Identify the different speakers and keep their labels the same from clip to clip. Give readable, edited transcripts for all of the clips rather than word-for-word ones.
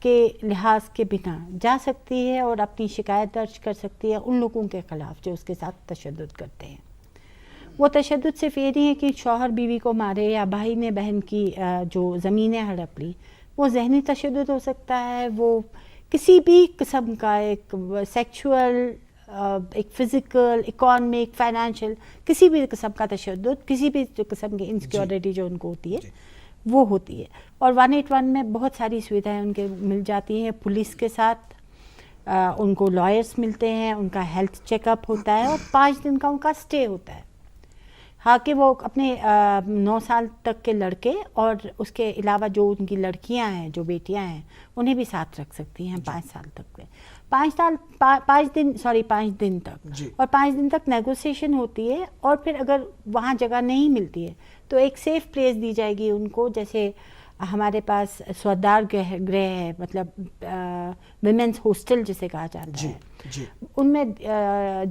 Speaker 1: کے لحاظ کے بنا جا سکتی ہے اور اپنی شکایت درج کر سکتی ہے ان لوگوں کے خلاف جو اس کے ساتھ تشدد کرتے ہیں. وہ تشدد صرف یہ نہیں ہے کہ شوہر بیوی کو مارے یا بھائی نے بہن کی جو زمینیں ہڑپ لی. وہ ذہنی تشدد ہو سکتا ہے, وہ کسی بھی قسم کا, ایک سیکچول, ایک فزیکل, اکانومک, فائنینشیل, کسی بھی قسم کا تشدد, کسی بھی قسم کی انسیکیورٹی جو ان کو ہوتی ہے وہ ہوتی ہے. اور 181 میں بہت ساری سویدھائیں ان کے مل جاتی ہیں. پولیس کے ساتھ ان کو لائرس ملتے ہیں, ان کا ہیلتھ چیک اپ ہوتا ہے اور 5 دن کا ان کا اسٹے ہوتا ہے. ہاں کہ وہ اپنے 9 سال تک کے لڑکے اور اس کے علاوہ جو ان کی لڑکیاں ہیں, جو بیٹیاں ہیں, انہیں بھی ساتھ رکھ سکتی ہیں 5 سال تک کے. 5 دن تک اور 5 دن تک نیگوسیشن ہوتی ہے. اور پھر اگر وہاں جگہ نہیں ملتی ہے تو ایک سیف پلیس دی جائے گی ان کو, جیسے ہمارے پاس سودار گرہ ہے, مطلب ویمنس ہاسٹل جسے کہا جاتا ہے, ان میں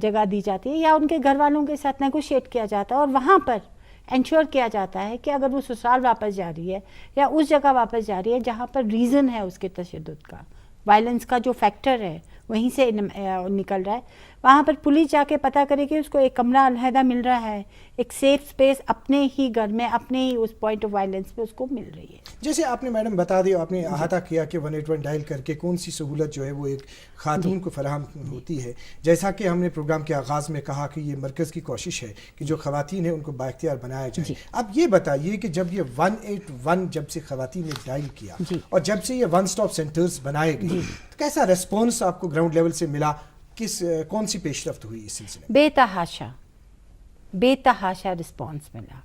Speaker 1: جگہ دی جاتی ہے یا ان کے گھر والوں کے ساتھ نیگوشیٹ کیا جاتا ہے. اور وہاں پر انشور کیا جاتا ہے کہ اگر وہ سسرال واپس جا رہی ہے یا اس جگہ واپس جا رہی ہے جہاں پر ریزن ہے اس کے تشدد کا, وائلنس کا جو فیکٹر ہے وہیں سے نکل رہا ہے, وہاں پر پولیس جا کے پتہ کرے کہ اس کو ایک کمرہ علیحدہ مل رہا ہے, ایک سیف سپیس اپنے ہی گھر میں, اپنے ہی اس پوائنٹ آف وائلنس پہ اس کو مل رہی ہے.
Speaker 2: جیسے آپ نے میڈم بتا دیا, آپ نے احاطہ کیا کہ 181 ڈائل کر کے کون سی سہولت جو ہے وہ ایک خاتون کو فراہم ہوتی ہے. جیسا کہ ہم نے پروگرام کے آغاز میں کہا کہ یہ مرکز کی کوشش ہے کہ جو خواتین ہیں ان کو بااختیار بنایا جائے. اب یہ بتائیے کہ جب یہ 181 جب سے خواتین نے ڈائل کیا اور جب سے یہ 1 اسٹاپ سینٹرز بنائے گئے, تو کیسا ریسپانس آپ کو گراؤنڈ لیول سے ملا, کون سی پیش رفت ہوئی اس سلسلے میں؟
Speaker 1: بے تحاشا رسپانس ملا.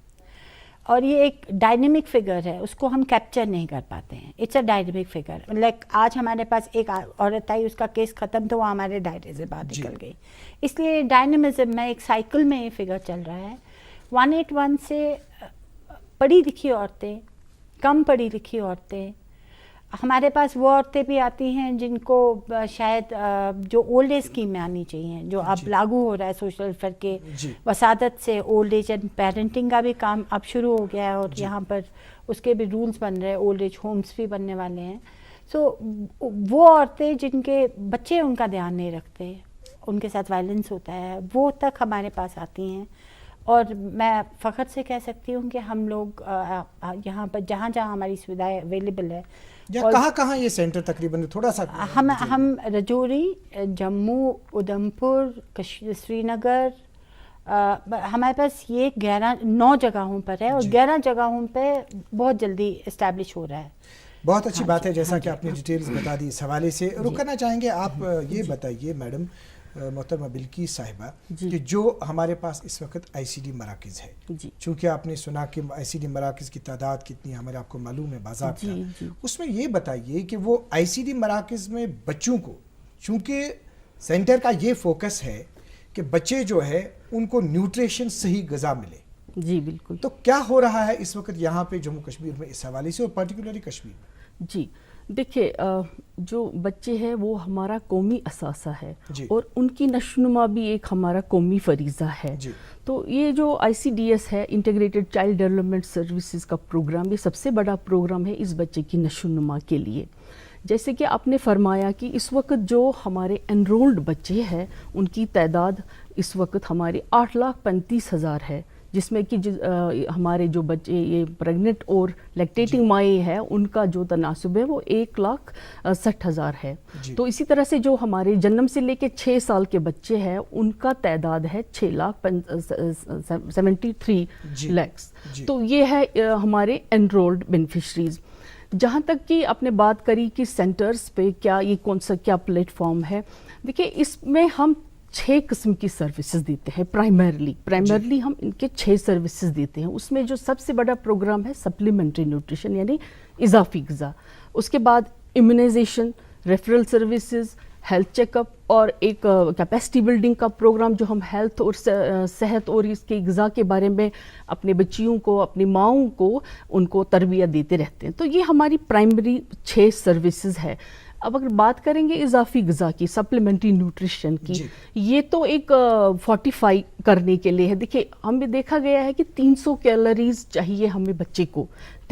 Speaker 1: اور یہ ایک ڈائنمک فگر ہے, اس کو ہم کیپچر نہیں کر پاتے ہیں. It's a dynamic figure. Like آج ہمارے پاس ایک عورت آئی, اس کا کیس ختم تو وہ ہمارے دائرے سے باہر نکل گئی. اس لیے ڈائنمزم میں ایک سائیکل میں یہ فگر چل رہا ہے. 181 سے پڑھی لکھی عورتیں, کم پڑھی لکھی عورتیں, ہمارے پاس وہ عورتیں بھی آتی ہیں جن کو شاید جو اولڈ ایج اسکیم میں آنی چاہیے, جو اب لاگو ہو رہا ہے سوشل ویلفیئر کے وسادت سے. اولڈ ایج اینڈ پیرنٹنگ کا بھی کام اب شروع ہو گیا ہے اور یہاں پر اس کے بھی رولز بن رہے ہیں, اولڈ ایج ہومز بھی بننے والے ہیں. سو وہ عورتیں جن کے بچے ان کا دھیان نہیں رکھتے, ان کے ساتھ وائلنس ہوتا ہے, وہ تک ہمارے پاس آتی ہیں. اور میں فخر سے کہہ سکتی ہوں کہ ہم لوگ یہاں پر جہاں جہاں ہماری سویدھائیں اویلیبل ہے,
Speaker 2: کہاں یہ سینٹر تقریباً تھوڑا سا
Speaker 1: ہم رجوری, جموں, ادھم پور, سری نگر, ہمارے پاس یہ 9 جگہوں پر ہے اور 11 جگہوں پہ بہت جلدی اسٹیبلش ہو رہا ہے.
Speaker 2: بہت اچھی بات ہے, جیسا کہ آپ نے ڈیٹیلز بتا دی. اس حوالے سے رکنا چاہیں گے. آپ یہ بتائیے میڈم محترمہ بلقیس صاحبہ کہ جو ہمارے پاس اس وقت آئی سی ڈی مراکز ہے, چونکہ آپ نے سنا کہ آئی سی ڈی مراکز کی تعداد کتنی ہمارے آپ کو معلوم ہے باضابطہ, اس میں یہ بتائیے کہ وہ آئی سی ڈی مراکز میں بچوں کو, چونکہ سینٹر کا یہ فوکس ہے کہ بچے جو ہے ان کو نیوٹریشن صحیح غذا ملے.
Speaker 3: جی بالکل.
Speaker 2: تو کیا ہو رہا ہے اس وقت یہاں پہ جموں کشمیر میں اس حوالے سے اور پرٹیکولرلی کشمیر میں؟
Speaker 3: جی دیکھیے, جو بچے ہیں وہ ہمارا قومی اثاثہ ہے اور ان کی نشو و نما بھی ایک ہمارا قومی فریضہ ہے. تو یہ جو آئی سی ڈی ایس ہے, انٹیگریٹڈ چائلڈ ڈیولپمنٹ سروسز کا پروگرام, یہ سب سے بڑا پروگرام ہے اس بچے کی نشو و نما کے لیے. جیسے کہ آپ نے فرمایا کہ اس وقت جو ہمارے انرولڈ بچے ہیں ان کی تعداد اس وقت ہمارے 8,35,000 ہے, جس میں کہ ہمارے جو بچے یہ پریگننٹ اور لیکٹیٹنگ مائیں ہیں ان کا جو تناسب ہے وہ 1,60,000 ہے. تو اسی طرح سے جو ہمارے جنم سے لے کے 6 سال کے بچے ہیں ان کا تعداد ہے 6,73 لاکھ. تو یہ ہے ہمارے انرولڈ بینیفیشریز. جہاں تک کہ آپ نے بات کری کہ سینٹرز پہ کیا یہ کون سا کیا پلیٹ فارم ہے, دیکھیے اس میں ہم 6 قسم کی سروسز دیتے ہیں. پرائمرلی ہم ان کے 6 سروسز دیتے ہیں. اس میں جو سب سے بڑا پروگرام ہے سپلیمنٹری نیوٹریشن یعنی اضافی غذا, اس کے بعد immunisation, referral services, health check up اور ایک کیپیسٹی بلڈنگ کا پروگرام جو ہم ہیلتھ اور صحت اور اس کی غذا کے بارے میں اپنے بچیوں کو, اپنی ماؤں کو, ان کو تربیت دیتے رہتے ہیں. تو یہ ہماری پرائمری 6 سروسز ہے. اب اگر بات کریں گے اضافی غذا کی, سپلیمنٹری نیوٹریشن کی, یہ تو ایک فورٹیفائی کرنے کے لیے ہے. دیکھیے ہمیں دیکھا گیا ہے کہ 300 کیلوریز چاہیے ہمیں بچے کو,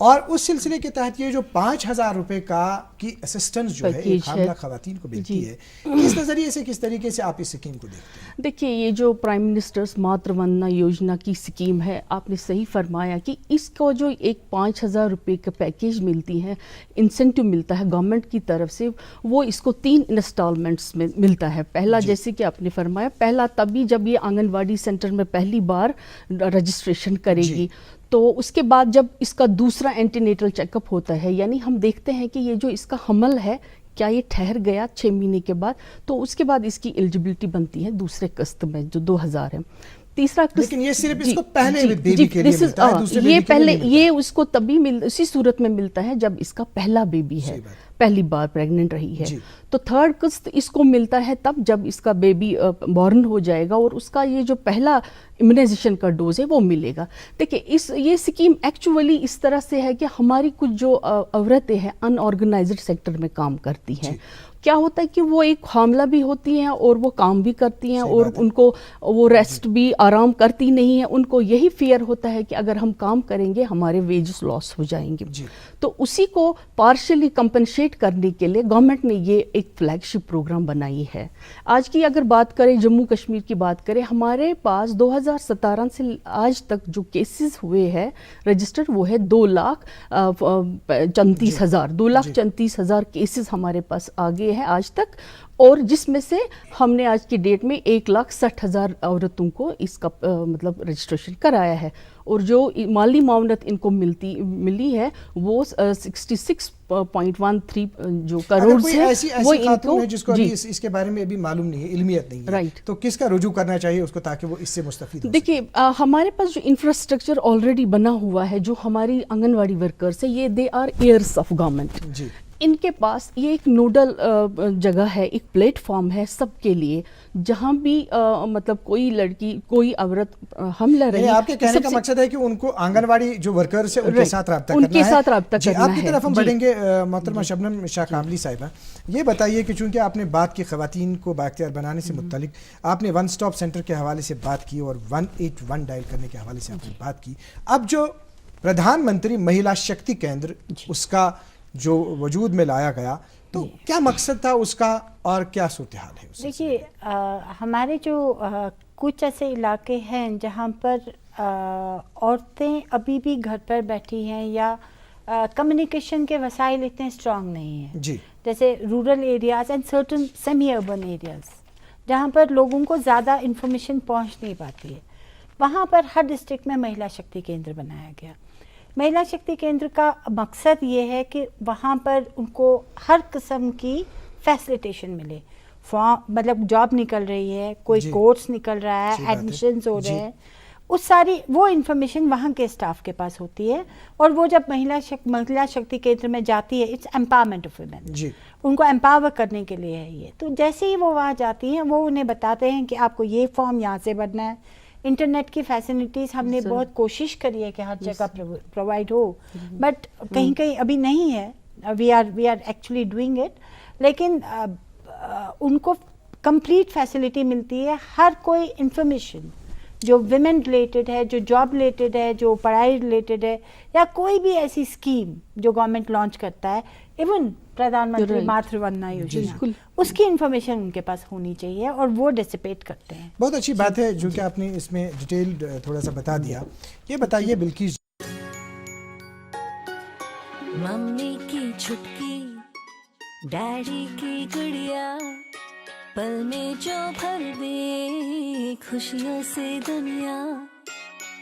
Speaker 2: اور اس سلسلے کے تحت یہ جو 5,000 روپے کی اسسٹنس جو ہے ایک حاملہ خواتین کو ملتی ہے، کس نظریے سے، کس طریقے سے آپ اس اسکیم کو دیکھتے ہیں؟
Speaker 3: دیکھیے یہ جو پرائم منسٹرز ماتر وندنا یوجنا کی اسکیم ہے، آپ نے صحیح فرمایا کہ اس کو جو ایک 5,000 روپے کا پیکیج ملتی ہے، انسینٹیو ملتا ہے گورنمنٹ کی طرف سے، وہ اس کو 3 انسٹالمنٹس میں ملتا ہے. پہلا جیسے کہ آپ نے فرمایا، پہلا تبھی جب یہ آنگن واڑی سینٹر میں پہلی بار رجسٹریشن کرے گی، تو اس کے بعد جب اس کا دوسرا اینٹی نیٹل چیک اپ ہوتا ہے، یعنی ہم دیکھتے ہیں کہ یہ جو اس کا حمل ہے کیا یہ ٹھہر گیا 6 مہینے کے بعد، تو اس کے بعد اس کی ایلیجبلٹی بنتی ہے دوسرے قسط میں جو 2,000 ہے. تیسرا قسط،
Speaker 2: لیکن یہ صرف اس کو پہلے بیبی کے لیے ملتا ہے، دوسرے بیبی
Speaker 3: یہ
Speaker 2: کے لیے
Speaker 3: پہلے
Speaker 2: نہیں ملتا.
Speaker 3: یہ اس کو تبھی اسی صورت میں ملتا ہے جب اس کا پہلا بیبی ہے، پہلی بار پریگننٹ رہی ہے. تو تھرڈ قسط اس کو ملتا ہے تب جب اس کا بیبی بورن ہو جائے گا اور اس کا یہ جو پہلا امیونائزیشن کا ڈوز ہے وہ ملے گا. دیکھیں یہ اسکیم ایکچولی اس طرح سے ہے کہ ہماری کچھ جو عورتیں ہیں ان آرگنائزڈ سیکٹر میں کام کرتی ہیں، کیا ہوتا ہے کہ وہ ایک حاملہ بھی ہوتی ہیں اور وہ کام بھی کرتی ہیں، اور ان کو وہ ریسٹ بھی آرام کرتی نہیں ہیں. ان کو یہی فیئر ہوتا ہے کہ اگر ہم کام کریں گے ہمارے ویجز لاس ہو جائیں گے. تو اسی کو پارشلی کمپنسیٹ کرنے کے لیے گورنمنٹ نے یہ ایک فلیگ شپ پروگرام بنائی ہے. آج کی اگر بات کریں، جموں کشمیر کی بات کریں، ہمارے پاس 2017 سے آج تک جو کیسز ہوئے ہیں رجسٹر، وہ ہے 2,34,000 2,34,000 کیسز ہمارے پاس آگے ہے آج تک، اور جس میں سے ہم نے آج کی ڈیٹ میں 1,60,000 عورتوں کو اس کا مطلب رجسٹریشن کرایا ہے، اور جو مالی معاونت ان کو ملی ہے وہ 66.13 جو کروڑ ہے.
Speaker 2: ایسی خاتون ہے جس کو ابھی اس کے بارے میں ابھی معلوم نہیں ہے، علمیت نہیں ہے، تو کس کا رجوع کرنا چاہیے اس کو تاکہ وہ اس سے مستفید ہو؟
Speaker 3: دیکھیے ہمارے پاس جو انفراسٹرکچر آلریڈی بنا ہوا ہے، جو ہماری آنگن واڑی ورکرز ہیں، یہ they are ears of government. ان کے پاس یہ ایک نوڈل جگہ ہے، ایک پلیٹ فارم ہے سب کے لیے، جہاں بھی مطلب کوئی لڑکی، کوئی عورت حاملہ رہی.
Speaker 2: آپ کے کہنے کا مقصد ہے کہ ان کو آنگن واڑی جو ورکرز ہیں ان کے ساتھ رابطہ کرنا ہے.
Speaker 3: ان کے ساتھ رابطہ کرنا ہے.
Speaker 2: آپ کی طرف ہم بڑھیں گے محترمہ شبنم شاہ کاملی صاحبہ. یہ بتائیے کہ چونکہ آپ نے بات کی خواتین کو بااختیار بنانے سے متعلق، آپ نے 1 اسٹاپ سینٹر کے حوالے سے بات کی اور 181 ڈائل کرنے کے حوالے سے آپ نے بات کی. اب جو پردھان منتری مہیلا شکتی کیندر، اس کا جو وجود میں لایا گیا، تو کیا مقصد تھا اس کا اور کیا صورتحال ہے؟
Speaker 1: دیکھیے ہمارے جو کچھ ایسے علاقے ہیں جہاں پر عورتیں ابھی بھی گھر پر بیٹھی ہیں یا کمیونیکیشن کے وسائل اتنے اسٹرانگ نہیں ہیں، جیسے rural areas and certain semi urban areas جہاں پر لوگوں کو زیادہ انفارمیشن پہنچ نہیں پاتی ہے، وہاں پر ہر ڈسٹرکٹ میں مہیلا شکتی کیندر بنایا گیا. مہیلا شکتی کیندر کا مقصد یہ ہے کہ وہاں پر ان کو ہر قسم کی فیسلیٹیشن ملے. مطلب جاب نکل رہی ہے، کوئی کورس نکل رہا ہے، ایڈمیشنز ہو رہے ہیں، اس ساری وہ انفارمیشن وہاں کے اسٹاف کے پاس ہوتی ہے. اور وہ جب مہیلا شکتی کیندر میں جاتی ہے، اٹس امپاورمنٹ آف ویمن، ان کو امپاور کرنے کے لیے ہے یہ. تو جیسے ہی وہ وہاں جاتی ہیں، وہ انہیں بتاتے ہیں کہ آپ کو یہ فارم یہاں سے بھرنا ہے. انٹرنیٹ کی فیسلٹیز ہم نے بہت کوشش کری ہے کہ ہر جگہ پرووائڈ ہو، بٹ کہیں کہیں ابھی نہیں ہے. We are actually doing it, لیکن ان کو کمپلیٹ فیسلٹی ملتی ہے. ہر کوئی انفارمیشن جو ویمن ریلیٹڈ ہے، جو جاب ریلیٹڈ ہے، جو پڑھائی ریلیٹڈ ہے، یا کوئی بھی ایسی اسکیم جو گورنمنٹ لانچ کرتا ہے، ایون پردھان منتری ماتر وندنا یوجنا، اس کی انفارمیشن ان کے پاس ہونی چاہیے اور وہ ڈسپیٹ کرتے ہیں.
Speaker 2: بہت اچھی بات ہے جو کہ آپ نے اس میں ڈیٹیلڈ تھوڑا سا بتا دیا. یہ بتائیے بلکیس،
Speaker 4: ممی کی چھٹکی، ڈیڈی کی گڑیا، پل میں جو بھر دے خوشیوں سے دنیا،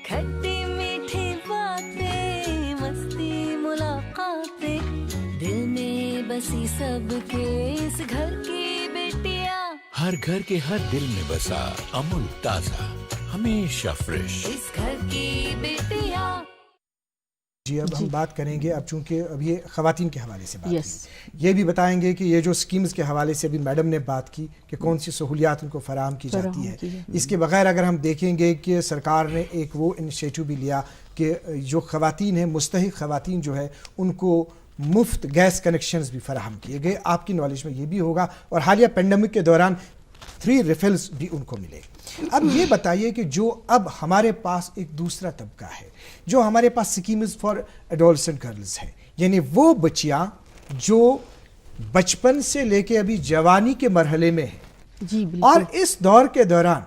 Speaker 4: کھٹی میٹھی باتیں، مستی ملاقاتیں، دل میں بسی سب کے اس گھر کی بیٹیاں،
Speaker 5: ہر گھر کے ہر دل میں بسا امول تازہ، ہمیشہ فریش،
Speaker 4: اس گھر کی بیٹیاں.
Speaker 2: جی اب ہم بات کریں گے، اب چونکہ اب یہ خواتین کے حوالے سے بات کی، یہ بھی بتائیں گے کہ یہ جو سکیمز کے حوالے سے ابھی میڈم نے بات کی کہ کون سی سہولیات ان کو فراہم کی جاتی ہے. اس کے بغیر اگر ہم دیکھیں گے کہ سرکار نے ایک وہ انیشیٹو بھی لیا کہ جو خواتین ہیں، مستحق خواتین جو ہے، ان کو مفت گیس کنیکشنز بھی فراہم کیے گئے. آپ کی نالج میں یہ بھی ہوگا، اور حالیہ پینڈیمک کے دوران 3 ریفلز بھی ان کو ملے. اب یہ بتائیے کہ جو اب ہمارے پاس ایک دوسرا طبقہ ہے, جو ہمارے پاس اسکیمز فار ایڈولسنٹ گرلز ہے, یعنی وہ بچیاں جو بچپن سے لے کے ابھی جوانی کے مرحلے میں ہیں,
Speaker 3: جی
Speaker 2: اور
Speaker 3: بالکل.
Speaker 2: اس دور کے دوران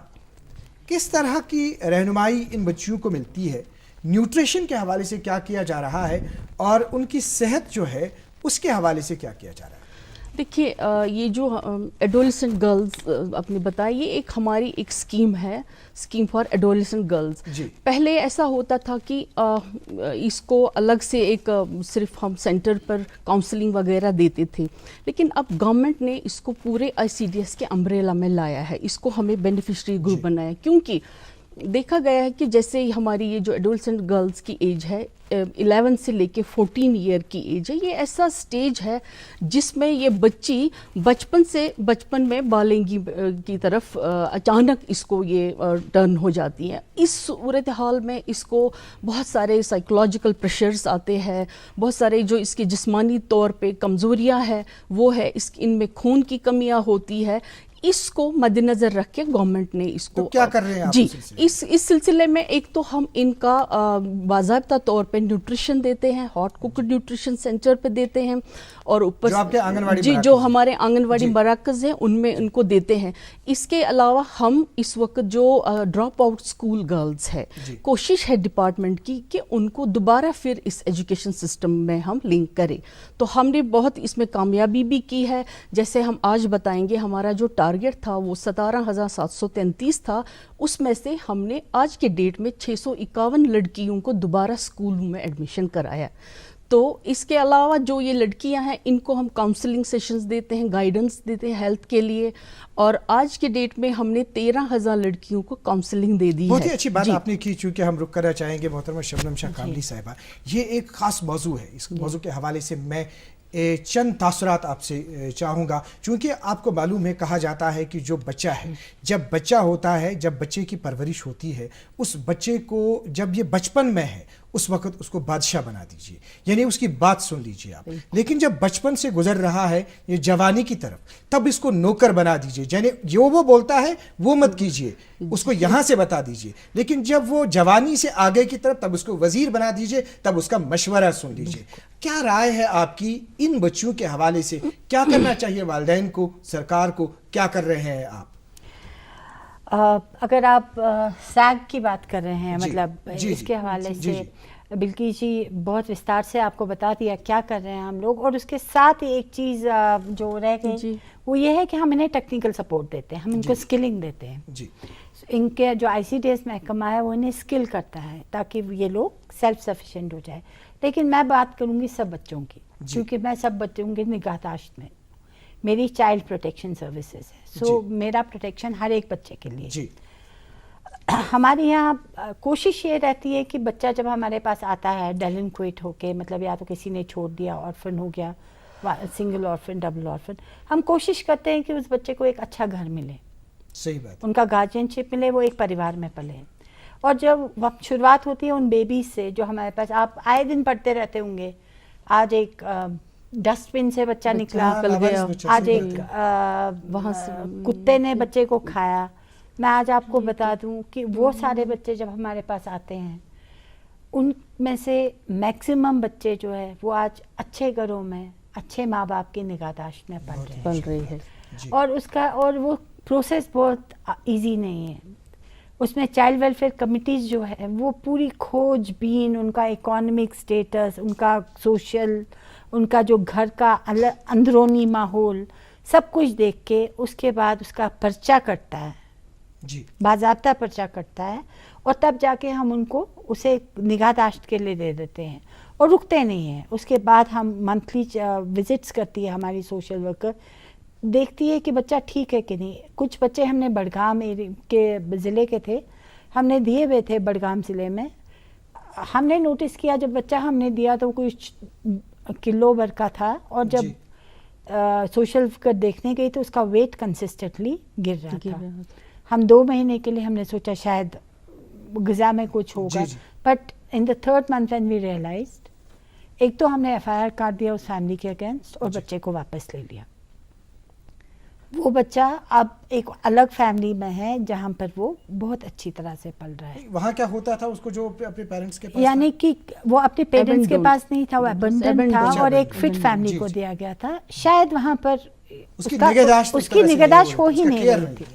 Speaker 2: کس طرح کی رہنمائی ان بچیوں کو ملتی ہے, نیوٹریشن کے حوالے سے کیا کیا جا رہا ہے, اور ان کی صحت جو ہے اس کے حوالے سے کیا کیا جا رہا ہے؟
Speaker 3: دیکھیے یہ جو ایڈولسنٹ گرلز آپ نے بتایا, یہ ایک ہماری ایک اسکیم ہے, اسکیم فار ایڈولسنٹ گرلز.
Speaker 2: جی.
Speaker 3: پہلے ایسا ہوتا تھا کہ اس کو الگ سے ایک صرف ہم سینٹر پر کاؤنسلنگ وغیرہ دیتے تھے, لیکن اب گورنمنٹ نے اس کو پورے ICDS کے امبریلا میں لایا ہے, اس کو ہمیں بینیفیشری گروپ بنایا, کیونکہ دیکھا گیا ہے کہ جیسے ہماری یہ جو ایڈولسنٹ گرلز کی ایج ہے 11 سے لے کے 14 ایئر کی ایج ہے, یہ ایسا سٹیج ہے جس میں یہ بچی بچپن میں بالغی کی طرف اچانک اس کو یہ ٹرن ہو جاتی ہے. اس صورتحال میں اس کو بہت سارے سائیکولوجیکل پریشرز آتے ہیں, بہت سارے جو اس کے جسمانی طور پہ کمزوریاں ہیں وہ ہے, ان میں خون کی کمیاں ہوتی ہے. اس کو مد نظر رکھ کے گورنمنٹ نے اس کو
Speaker 2: کیا کر رہے ہیں آپ
Speaker 3: جی اس سلسلے میں ایک تو ہم ان کا باضابطہ طور پہ نیوٹریشن دیتے ہیں, ہاٹ کوکڈ نیوٹریشن سینٹر پہ دیتے ہیں, اور اوپر
Speaker 2: جو آپ کے آنگن واڑی
Speaker 3: جی جو ہمارے آنگن واڑی مراکز ہیں ان میں ان کو دیتے ہیں. اس کے علاوہ ہم اس وقت جو ڈراپ آؤٹ اسکول گرلز ہے, کوشش ہے ڈپارٹمنٹ کی کہ ان کو دوبارہ پھر اس ایجوکیشن سسٹم میں ہم لنک کریں. تو ہم نے بہت اس میں کامیابی بھی کی ہے. جیسے ہم آج بتائیں گے, ہمارا جو ٹارگیٹ تھا وہ 17,733 تھا, اس میں سے ہم نے آج کے ڈیٹ میں 651 لڑکیوں کو دوبارہ اسکولوں میں ایڈمیشن کرایا. تو اس کے علاوہ جو یہ لڑکیاں ہیں ان کو ہم کاؤنسلنگ سیشنز دیتے ہیں, گائیڈنس دیتے ہیں ہیلتھ کے لیے, اور آج کے ڈیٹ میں ہم نے 13,000 لڑکیوں کو کاؤنسلنگ دے دی ہے.
Speaker 2: بہت ہی اچھی بات آپ نے کی, چونکہ ہم رک کرنا چاہیں گے محترمہ شبنم شاہ کاملی صاحبہ. یہ ایک خاص موضوع ہے, اس موضوع کے حوالے سے میں چند تاثرات آپ سے چاہوں گا, چونکہ آپ کو معلوم ہے کہا جاتا ہے کہ جو بچہ ہے, جب بچہ ہوتا ہے, جب بچے کی پرورش ہوتی ہے, اس بچے کو جب یہ بچپن میں ہے اس وقت اس کو بادشاہ بنا دیجئے, یعنی اس کی بات سن لیجئے آپ. لیکن جب بچپن سے گزر رہا ہے یہ جوانی کی طرف, تب اس کو نوکر بنا دیجئے, یعنی جو وہ بولتا ہے وہ مت کیجئے, اس کو یہاں سے بتا دیجئے. لیکن جب وہ جوانی سے آگے کی طرف, تب اس کو وزیر بنا دیجئے, تب اس کا مشورہ سن لیجئے. کیا رائے ہے آپ کی ان بچوں کے حوالے سے, کیا کرنا چاہیے والدین کو, سرکار کو, کیا کر رہے ہیں آپ؟
Speaker 1: اگر آپ سیگ کی بات کر رہے ہیں, مطلب اس کے حوالے سے بلکی جی بہت وستار سے آپ کو بتا دیا کیا کر رہے ہیں ہم لوگ. اور اس کے ساتھ ایک چیز جو رہ گئی وہ یہ ہے کہ ہم انہیں ٹیکنیکل سپورٹ دیتے ہیں, ہم ان کو اسکلنگ دیتے ہیں. ان کے جو ICDS محکمہ ہے وہ انہیں اسکل کرتا ہے تاکہ یہ لوگ سیلف سفیشینٹ ہو جائے. لیکن میں بات کروں گی سب بچوں کی, کیونکہ میں سب بچوں کی نگہداشت میں, میری چائلڈ پروٹیکشن سروسز ہے, سو میرا پروٹیکشن ہر ایک بچے کے لیے. ہمارے یہاں کوشش یہ رہتی ہے کہ بچہ جب ہمارے پاس آتا ہے ڈیلنکویٹ ہو کے, مطلب یا تو کسی نے چھوڑ دیا, آرفن ہو گیا, سنگل آرفن, ڈبل آرفن, ہم کوشش کرتے ہیں کہ اس بچے کو ایک اچھا گھر ملے,
Speaker 2: صحیح بات,
Speaker 1: ان کا گارجین شپ ملے, وہ ایک پریوار میں پلے. اور جب وقت شروعات ہوتی ہے ان بیبیز سے جو ہمارے پاس, آپ آئے دن پڑھتے رہتے ہوں گے, آج ایک ڈسٹ بن سے بچہ نکلا, آج ایک وہاں سے کتے نے بچے کو کھایا. میں آج آپ کو بتا دوں کہ وہ سارے بچے جب ہمارے پاس آتے ہیں, ان میں سے میکسیمم بچے جو ہے وہ آج اچھے گھروں میں اچھے ماں باپ کی نگہداشت میں پل رہے ہیں. اور اس کا اور وہ پروسیس بہت ایزی نہیں ہے. اس میں چائلڈ ویلفیئر کمیٹیز جو ہے وہ پوری کھوج بین, ان کا اکانومک سٹیٹس, ان کا سوشل, ان کا جو گھر کا اندرونی ماحول, سب کچھ دیکھ کے اس کے بعد اس کا پرچہ کٹتا ہے, باضابطہ پرچہ کٹتا ہے, اور تب جا کے ہم ان کو اسے نگہداشت کے لیے دے دیتے ہیں, اور رکتے نہیں ہیں. اس کے بعد ہم منتھلی وزٹس کرتی ہے ہماری سوشل ورکر, دیکھتی ہے کہ بچہ ٹھیک ہے کہ نہیں. کچھ بچے ہم نے بڑگام کے ضلع کے تھے, ہم نے دیے ہوئے تھے بڑگام ضلع میں. ہم نے نوٹس کیا جب بچہ ہم نے دیا تو کچھ کلو بھر کا تھا, اور جب سوشل ورکر دیکھنے گئی تو اس کا ویٹ کنسسٹنٹلی گر رہا تھا. ہم 2 مہینے کے لیے ہم نے سوچا شاید غذا میں کچھ ہوگا, but in the 3rd month when we realized, ایک تو ہم نے FIR کاٹ دیا اس فیملی کے اگینسٹ اور بچے کو واپس لے لیا. وہ بچہ اب ایک الگ فیملی میں ہے جہاں پر وہ بہت اچھی طرح سے پل رہا ہے.
Speaker 2: وہاں کیا ہوتا تھا اس کو جو اپنے پیرنٹس کے پاس
Speaker 1: یعنی کہ وہ اپنے پیرنٹس کے
Speaker 3: Abandoned.
Speaker 1: پاس نہیں تھا, وہ ابنڈن تھا اور ایک فٹ فیملی کو دیا گیا تھا. شاید وہاں پر اس کی نگہداشت ہو ہی نہیں رہی تھی,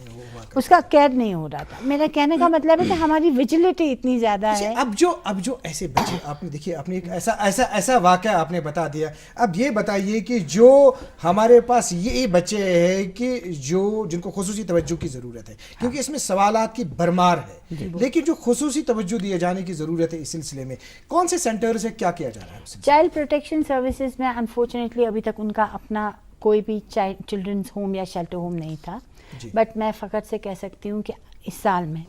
Speaker 1: اس کا کیئر نہیں ہو رہا تھا. میرا کہنے کا مطلب ہے کہ ہماری ویجیلٹی اتنی زیادہ ہے.
Speaker 2: اب جو ایسے بچے آپ نے دیکھیے, آپ نے ایک ایسا واقعہ آپ نے بتا دیا. اب یہ بتائیے کہ جو ہمارے پاس یہ بچے ہیں کہ جن کو خصوصی توجہ کی ضرورت ہے, کیونکہ اس میں سوالات کی بھرمار ہے, لیکن جو خصوصی توجہ دیے جانے کی ضرورت ہے اس سلسلے میں کون سے سینٹر سے کیا کیا جا رہا ہے؟
Speaker 1: چائلڈ پروٹیکشن سروسز میں انفارچونیٹلی ابھی تک ان کا اپنا کوئی بھی چلڈرنس ہوم یا شیلٹر ہوم نہیں تھا. بٹ میں فخر سے کہہ سکتی ہوں کہ اس سال میں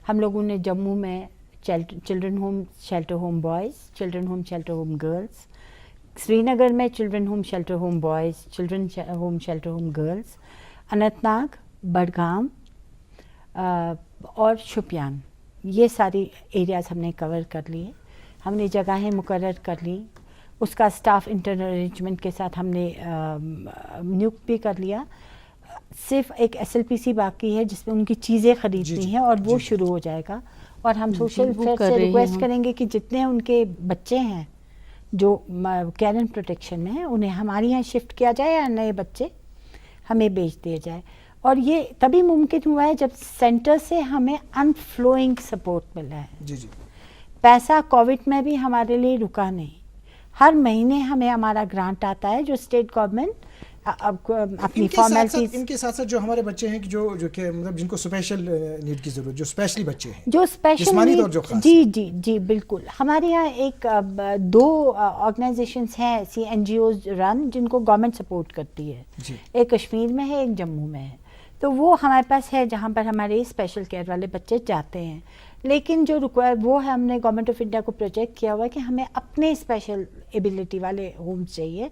Speaker 1: ہم لوگوں نے جموں میں children home shelter home boys, children home shelter home girls, Srinagar میں children home shelter home boys, children home shelter home girls, Anantnag, Budgam اور شوپیان, یہ ساری ایریاز ہم نے کور کر لیے. ہم نے جگہیں مقرر کر لیں, اس کا اسٹاف انٹرنل ارینجمنٹ کے ساتھ ہم نے نیوکت بھی کر لیا. صرف ایک ایس ایل پی سی باقی ہے جس میں ان کی چیزیں خریدنی ہیں اور وہ شروع ہو جائے گا. اور ہم سوشل فیئر سے ریکویسٹ کریں گے کہ جتنے ان کے بچے ہیں جو کیئر اینڈ پروٹیکشن میں ہیں انہیں ہمارے یہاں شفٹ کیا جائے یا نئے بچے ہمیں بیچ دیے جائے. اور یہ تبھی ممکن ہوا ہے جب سینٹر سے ہمیں انفلوئنگ سپورٹ ملا ہے. پیسہ کووڈ میں بھی ہمارے لیے رکا نہیں. ہر مہینے ہمیں ہمارا گرانٹ آتا ہے جو اسٹیٹ گورنمنٹ اپنی فارمیلٹیز.
Speaker 2: ان کے ساتھ ساتھ جو ہمارے بچے ہیں جو کہ مطلب جن کو اسپیشل نیڈ کی ضرورت, جو اسپیشلی بچے ہیں,
Speaker 1: جو اسپیشل جی بالکل. ہمارے یہاں ایک 2 آرگنائزیشنز ہیں ایسی NGOs رن جن کو گورنمنٹ سپورٹ کرتی ہے. ایک کشمیر میں ہے, ایک جموں میں ہے. تو وہ ہمارے پاس ہے جہاں پر ہمارے اسپیشل کیئر والے بچے جاتے ہیں. لیکن جو وہ ہے, ہم نے گورنمنٹ آف انڈیا کو پروجیکٹ کیا ہوا ہے کہ ہمیں اپنے اسپیشل ایبلٹی والے ہومز چاہیے.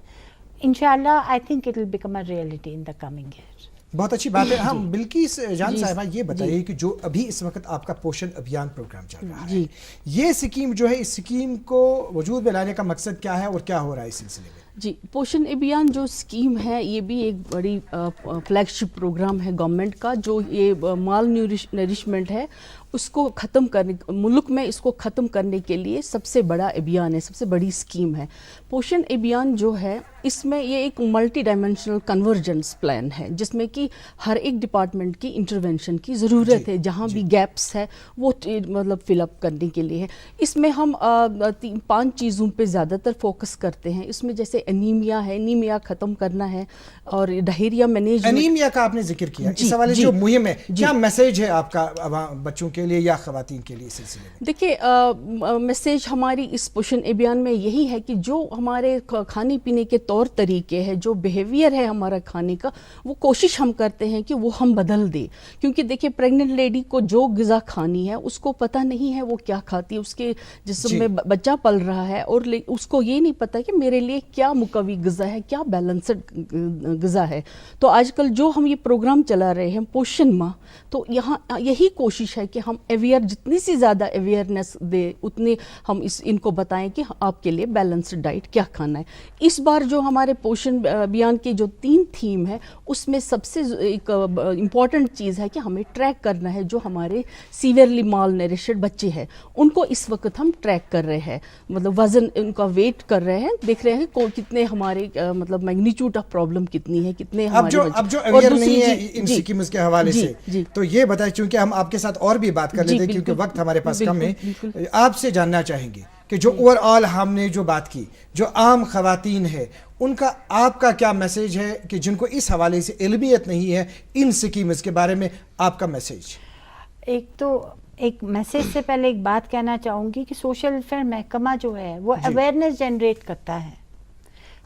Speaker 1: انشاءاللہ I think it will become a reality in the coming year.
Speaker 2: بہت اچھی بات ہے. ہم بلکیس جان صاحبہ یہ بتائیے کہ جو ابھی اس وقت آپ کا پوشن ابھیان پروگرام چل رہا ہے, یہ اسکیم جو ہے, اس اسکیم کو وجود میں لانے کا مقصد کیا ہے اور کیا ہو رہا ہے اس سلسلے میں؟
Speaker 3: جی, پوشن ابھیان جو اسکیم ہے یہ بھی ایک بڑی فلیگ شپ پروگرام ہے گورنمنٹ کا. جو یہ مال نریشمنٹ ہے اس کو ختم کرنے, ملک میں اس کو ختم کرنے کے لیے سب سے بڑا ابھیان ہے, سب سے بڑی اسکیم ہے. پوشن ابھیان جو ہے اس میں یہ ایک ملٹی ڈائمینشنل کنورجنس پلان ہے جس میں کہ ہر ایک ڈپارٹمنٹ کی انٹرونشن کی ضرورت ہے. جہاں بھی گیپس ہے وہ مطلب فل اپ کرنے کے لیے ہے. اس میں ہم 5 چیزوں پہ زیادہ تر فوکس کرتے ہیں. اس میں جیسے انیمیا ہے, انیمیا ختم کرنا ہے, اور ڈہیریا مینجمنٹ.
Speaker 2: انیمیا کا آپ نے ذکر کیا, اس حوالے سے جو مہم ہے, کیا میسج ہے آپ کا بچوں کے لیے یا خواتین کے لیے اس سلسلے میں؟
Speaker 3: دیکھیے, میسیج ہماری اس پوشن ابھیان میں یہی ہے کہ جو ہمارے کھانے پینے کے طور طریقے ہیں, جو بیہیویئر ہے ہمارا کھانے کا, وہ کوشش ہم کرتے ہیں کہ وہ ہم بدل دیں. کیونکہ دیکھیے پریگننٹ لیڈی کو جو غذا کھانی ہے اس کو پتہ نہیں ہے وہ کیا کھاتی ہے, اس کے جسم میں بچہ پل رہا ہے اور اس کو یہ نہیں پتہ کہ میرے لیے کیا مقوی غذا ہے, کیا بیلنسڈ غذا ہے. تو آج کل جو ہم یہ پروگرام چلا رہے ہیں پوشن ماہ, تو یہاں یہی کوشش ہے کہ ہم جتنی سی زیادہ اویئرنیس دے اتنے ہم ان کو بتائیں کہ آپ کے لیے بیلنسڈ ڈائٹ کیا کھانا ہے. اس بار جو ہمارے پوشن ابھیان کی جو 3 تھیم ہے اس میں سب سے ایک امپورٹنٹ چیز ہے کہ ہمیں ٹریک کرنا ہے جو ہمارے سیویئرلی مال نریشڈ بچے ہیں, ان کو اس وقت ہم ٹریک کر رہے ہیں, مطلب وزن ان کا ویٹ کر رہے ہیں, دیکھ رہے ہیں کتنے ہمارے مطلب میگنیچیوڈ آف پرابلم کتنی ہے, کتنے ہمارے.
Speaker 2: اب جو اویئر نہیں ہے ان اسکیمز کے حوالے سے, تو یہ بتائیں, چونکہ ہم آپ کے ساتھ اور بھی بات کر لیتے ہیں کیونکہ وقت ہمارے پاس کم ہے, آپ سے جاننا چاہیں گے کہ جو اوور آل ہم نے جو بات کی, جو عام خواتین ہے, ان کا آپ کا کیا میسیج ہے کہ جن کو اس حوالے سے علمیت نہیں ہے ان اسکیمز کے بارے میں, آپ کا میسیج؟
Speaker 1: ایک میسیج سے پہلے ایک بات کہنا چاہوں گی کہ سوشل ویلفیئر محکمہ جو ہے وہ اویئرنیس جنریٹ کرتا ہے.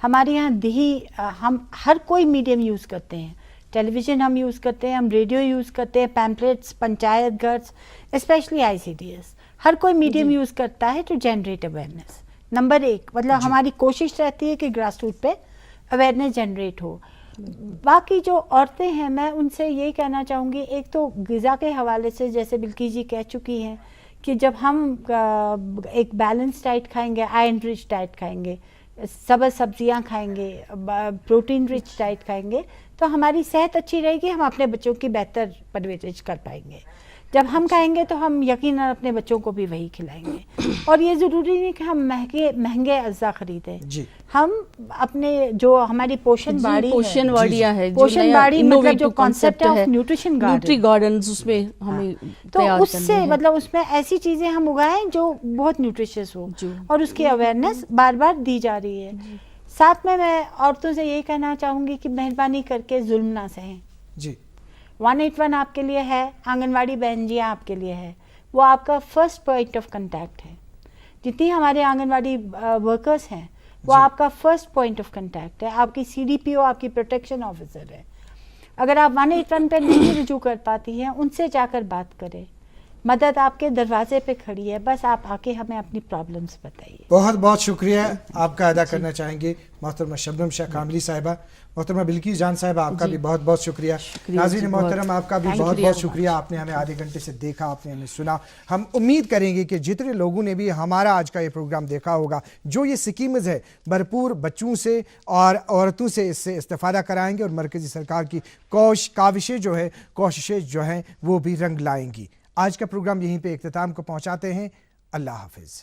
Speaker 1: ہمارے یہاں ہم ہر کوئی میڈیم یوز کرتے ہیں, ٹیلی ویژن ہم یوز کرتے ہیں, ہم ریڈیو یوز کرتے ہیں, پیمپلیٹس, پنچایت گھرس, اسپیشلی ICDS, ہر کوئی میڈیم یوز کرتا ہے ٹو جنریٹ اویئرنیس. نمبر 1 مطلب ہماری کوشش رہتی ہے کہ گراس روٹ پہ اویئرنیس جنریٹ ہو. باقی جو عورتیں ہیں میں ان سے یہی کہنا چاہوں گی, ایک تو غذا کے حوالے سے جیسے بلقیس جی کہہ چکی ہیں کہ جب ہم ایک بیلنس ڈائٹ کھائیں گے, آئرن رچ ڈائٹ کھائیں گے, سبز سبزیاں کھائیں گے, پروٹین رچ ڈائٹ کھائیں گے, تو ہماری صحت اچھی رہے گی, ہم اپنے بچوں کی بہتر پرورش کر پائیں گے. جب ہم کھائیں گے تو ہم یقیناً اپنے بچوں کو بھی وہی کھلائیں گے. اور یہ ضروری نہیں کہ ہم مہنگے اجزاء خریدیں.
Speaker 2: جی
Speaker 1: ہم اپنے جو ہماری پوشن باڑی
Speaker 3: پوشن واڑیاں ہے,
Speaker 1: پوشن باڑی مطلب جو کانسیپٹ ہے نیوٹریشن
Speaker 3: نیوٹری گارڈنز, اس میں ہمیں
Speaker 1: تو اس سے مطلب اس میں ایسی چیزیں ہم اگائیں جو بہت نیوٹریشس ہو, اور اس کی اویئرنیس بار بار دی جا رہی ہے. ساتھ میں عورتوں سے یہی کہنا چاہوں گی کہ مہربانی کر کے ظلم نہ سہیں.
Speaker 2: جی
Speaker 1: 181 آپ کے لیے ہے, آنگن واڑی بہن جی آپ کے لیے ہے, وہ آپ کا فرسٹ پوائنٹ آف کنٹیکٹ ہے. جتنی ہمارے آنگن واڑی ورکرز ہیں وہ آپ کا فرسٹ پوائنٹ آف کنٹیکٹ ہے. آپ کی سی ڈی پی او آپ کی پروٹیکشن آفیسر ہے. اگر آپ 181 پہ نہیں رجوع کر پاتی ہیں, ان سے جا کر بات کریں. مدد آپ کے دروازے پہ کھڑی ہے, بس آپ آ کے ہمیں اپنی پرابلمس بتائیے.
Speaker 2: بہت بہت شکریہ آپ کا ادا کرنا چاہیں گے محترمہ شبنم شاہ کاملی صاحبہ. محترمہ بلقیس جان صاحبہ آپ کا بھی بہت بہت شکریہ. ناظرین محترم آپ کا بھی بہت بہت شکریہ, آپ نے ہمیں آدھے گھنٹے سے دیکھا, آپ نے ہمیں سنا. ہم امید کریں گے کہ جتنے لوگوں نے بھی ہمارا آج کا یہ پروگرام دیکھا ہوگا, جو یہ سکیمز ہے بھرپور بچوں سے اور عورتوں سے اس سے استفادہ کرائیں گے, اور مرکزی سرکار کی کوششیں جو ہیں وہ بھی رنگ لائیں گی. آج کا پروگرام یہیں پہ اختتام کو پہنچاتے ہیں. اللہ حافظ.